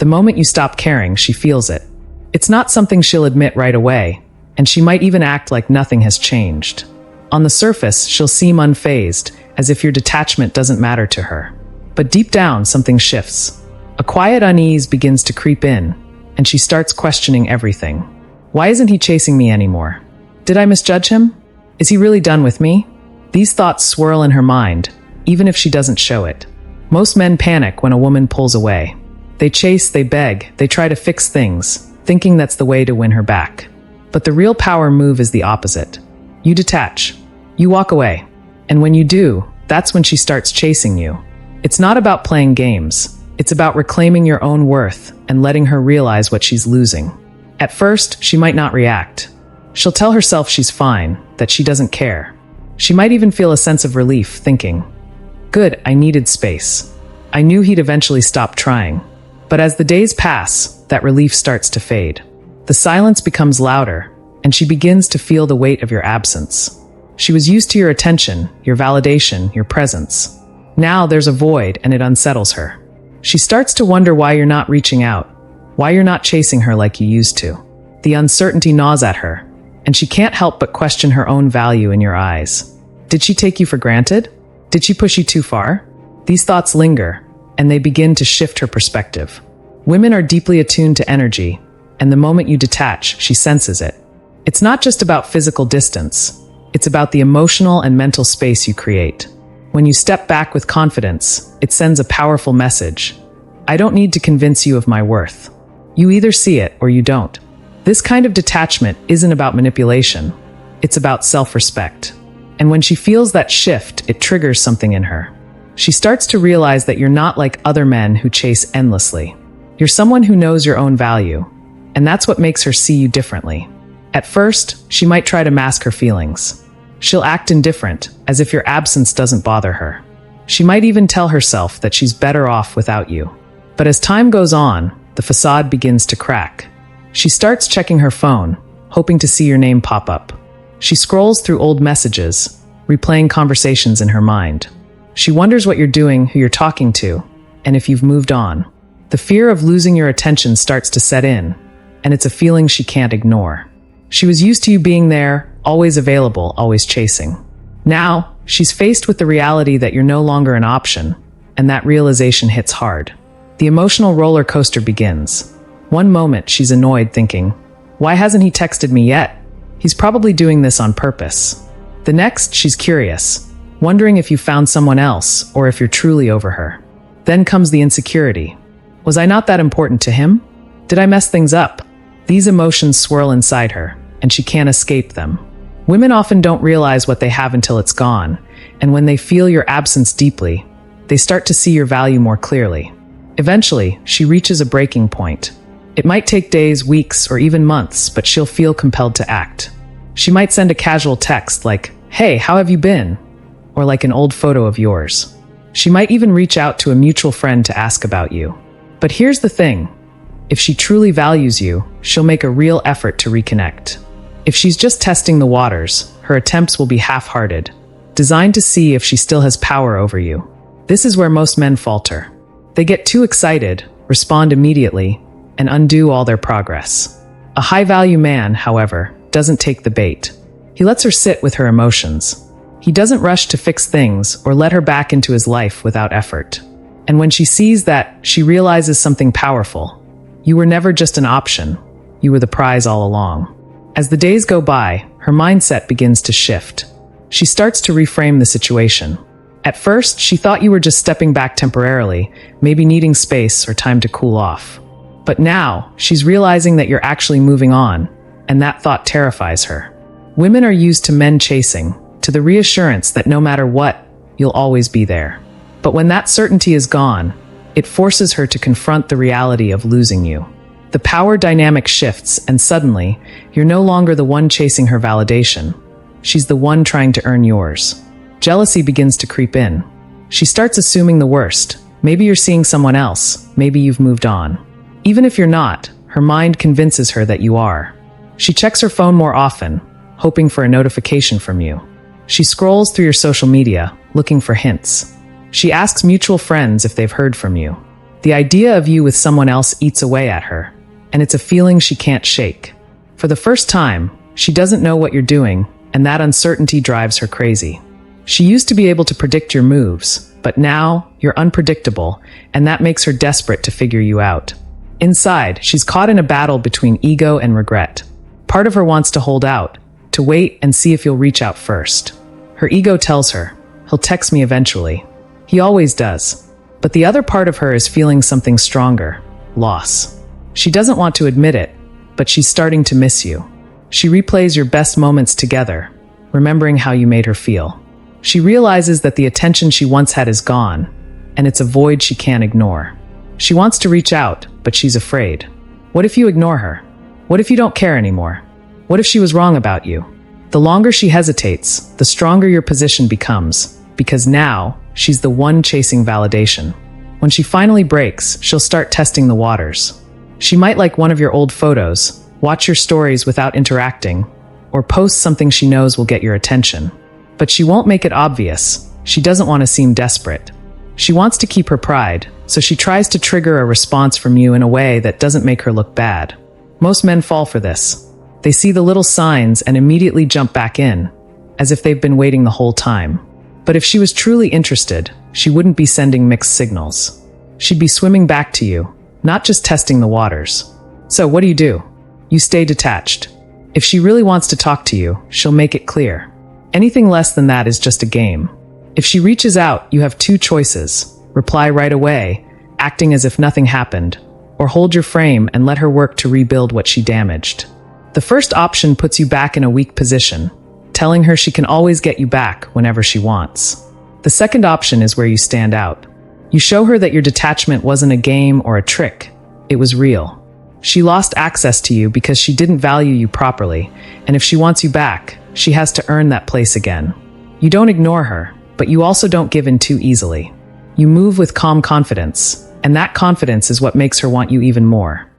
The moment you stop caring, she feels it. It's not something she'll admit right away, and she might even act like nothing has changed. On the surface, she'll seem unfazed, as if your detachment doesn't matter to her. But deep down, something shifts. A quiet unease begins to creep in, and she starts questioning everything. Why isn't he chasing me anymore? Did I misjudge him? Is he really done with me? These thoughts swirl in her mind, even if she doesn't show it. Most men panic when a woman pulls away. They chase, they beg, they try to fix things, thinking that's the way to win her back. But the real power move is the opposite. You detach. You walk away. And when you do, that's when she starts chasing you. It's not about playing games. It's about reclaiming your own worth and letting her realize what she's losing. At first, she might not react. She'll tell herself she's fine, that she doesn't care. She might even feel a sense of relief, thinking, "Good, I needed space. I knew he'd eventually stop trying." But as the days pass, that relief starts to fade. The silence becomes louder, and she begins to feel the weight of your absence. She was used to your attention, your validation, your presence. Now there's a void, and it unsettles her. She starts to wonder why you're not reaching out, why you're not chasing her like you used to. The uncertainty gnaws at her, and she can't help but question her own value in your eyes. Did she take you for granted? Did she push you too far? These thoughts linger, and they begin to shift her perspective. Women are deeply attuned to energy, and the moment you detach, she senses it. It's not just about physical distance. It's about the emotional and mental space you create. When you step back with confidence, it sends a powerful message. I don't need to convince you of my worth. You either see it or you don't. This kind of detachment isn't about manipulation. It's about self-respect. And when she feels that shift, it triggers something in her. She starts to realize that you're not like other men who chase endlessly. You're someone who knows your own value, and that's what makes her see you differently. At first, she might try to mask her feelings. She'll act indifferent, as if your absence doesn't bother her. She might even tell herself that she's better off without you. But as time goes on, the facade begins to crack. She starts checking her phone, hoping to see your name pop up. She scrolls through old messages, replaying conversations in her mind. She wonders what you're doing, who you're talking to, and if you've moved on. The fear of losing your attention starts to set in, and it's a feeling she can't ignore. She was used to you being there, always available, always chasing. Now, she's faced with the reality that you're no longer an option, and that realization hits hard. The emotional roller coaster begins. One moment, she's annoyed, thinking, "Why hasn't he texted me yet? He's probably doing this on purpose." The next, she's curious, wondering if you found someone else or if you're truly over her. Then comes the insecurity. Was I not that important to him? Did I mess things up? These emotions swirl inside her, and she can't escape them. Women often don't realize what they have until it's gone, and when they feel your absence deeply, they start to see your value more clearly. Eventually, she reaches a breaking point. It might take days, weeks, or even months, but she'll feel compelled to act. She might send a casual text like, "Hey, how have you been?" Or like an old photo of yours. She might even reach out to a mutual friend to ask about you. But here's the thing. If she truly values you, she'll make a real effort to reconnect. If she's just testing the waters, her attempts will be half-hearted, designed to see if she still has power over you. This is where most men falter. They get too excited, respond immediately, and undo all their progress. A high-value man, however, doesn't take the bait. He lets her sit with her emotions. He doesn't rush to fix things or let her back into his life without effort. And when she sees that, she realizes something powerful. You were never just an option. You were the prize all along. As the days go by, her mindset begins to shift. She starts to reframe the situation. At first, she thought you were just stepping back temporarily, maybe needing space or time to cool off. But now, she's realizing that you're actually moving on, and that thought terrifies her. Women are used to men chasing, to the reassurance that no matter what, you'll always be there. But when that certainty is gone, it forces her to confront the reality of losing you. The power dynamic shifts, and suddenly, you're no longer the one chasing her validation. She's the one trying to earn yours. Jealousy begins to creep in. She starts assuming the worst. Maybe you're seeing someone else. Maybe you've moved on. Even if you're not, her mind convinces her that you are. She checks her phone more often, hoping for a notification from you. She scrolls through your social media, looking for hints. She asks mutual friends if they've heard from you. The idea of you with someone else eats away at her, and it's a feeling she can't shake. For the first time, she doesn't know what you're doing, and that uncertainty drives her crazy. She used to be able to predict your moves, but now you're unpredictable, and that makes her desperate to figure you out. Inside, she's caught in a battle between ego and regret. Part of her wants to hold out, to wait and see if you'll reach out first. Her ego tells her, he'll text me eventually. He always does. But the other part of her is feeling something stronger, loss. She doesn't want to admit it, but she's starting to miss you. She replays your best moments together, remembering how you made her feel. She realizes that the attention she once had is gone, and it's a void she can't ignore. She wants to reach out, but she's afraid. What if you ignore her? What if you don't care anymore? What if she was wrong about you? The longer she hesitates, the stronger your position becomes, because now she's the one chasing validation. When she finally breaks, she'll start testing the waters. She might like one of your old photos, watch your stories without interacting, or post something she knows will get your attention. But she won't make it obvious. She doesn't want to seem desperate. She wants to keep her pride, so she tries to trigger a response from you in a way that doesn't make her look bad. Most men fall for this. They see the little signs and immediately jump back in, as if they've been waiting the whole time. But if she was truly interested, she wouldn't be sending mixed signals. She'd be swimming back to you, not just testing the waters. So what do? You stay detached. If she really wants to talk to you, she'll make it clear. Anything less than that is just a game. If she reaches out, you have two choices. Reply right away, acting as if nothing happened, or hold your frame and let her work to rebuild what she damaged. The first option puts you back in a weak position, telling her she can always get you back whenever she wants. The second option is where you stand out. You show her that your detachment wasn't a game or a trick. It was real. She lost access to you because she didn't value you properly, and if she wants you back, she has to earn that place again. You don't ignore her, but you also don't give in too easily. You move with calm confidence, and that confidence is what makes her want you even more.